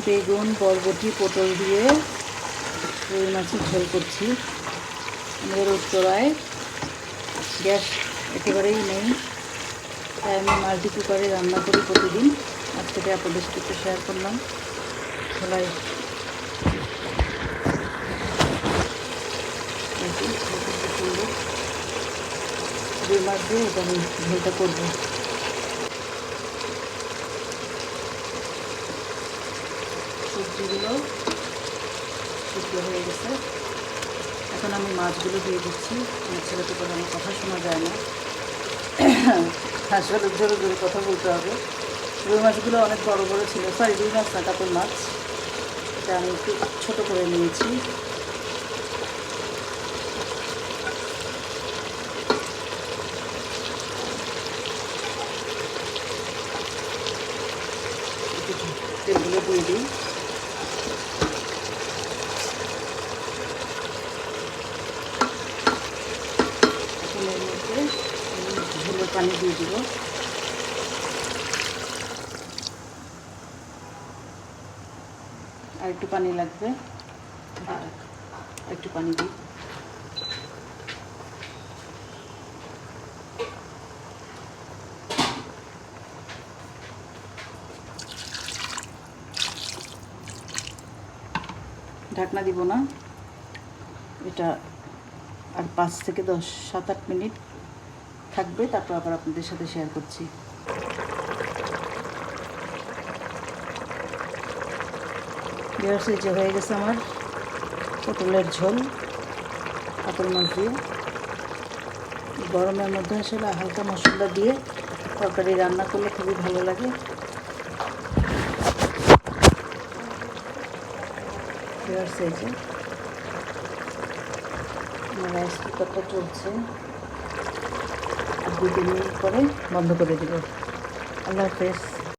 বেগুন, বরবটি, পটল দিয়ে রুই মাছের ঝোল করছি। আমাদের উত্তরায় গ্যাস একেবারেই নেই, তাই আমি মাল্টি কুকারে রান্না করি প্রতিদিন। আজকে আপনাদের সাথে একটু শেয়ার করলাম। খোলাই সুন্দর রুই মাছ দিয়ে এটা আমি ঝোলটা করবো। সবজিগুলো সিদ্ধ হয়ে গেছে, এখন আমি মাছগুলো দিয়ে দিচ্ছি। আমার ছেলেকে বলে আমার কথা শোনা যায় না, আসলে জোরে জোরে কথা বলতে হবে। রুই মাছগুলো অনেক বড় বড় ছিল, সরি রুই মাছ না, কাতল মাছ। এটা আমি একটু ছোটো করে নিয়েছি। তেলগুলো দিয়ে দিই। তেলের মধ্যে ঝোলের পানি দিয়ে দিব। আর একটু পানি লাগবে, একটু পানি দিই। ঢাকনা দিব না, এটা আর 5 থেকে 7-8 মিনিট থাকবে, তারপর আবার আপনাদের সাথে শেয়ার করছি। গ্যাসে যে হয়ে গেছে আমার পটলের ঝোল কাতল মাছ দিয়ে। গরমের মধ্যে আসলে হালকা মশলা দিয়ে তরকারি রান্না করলে খুবই ভালো লাগে। গ্যাসে যে আমার রাইস কুকারটা চলছে, আর 2-3 মিনিট পরে বন্ধ করে দেব। আল্লাহ হাফেজ।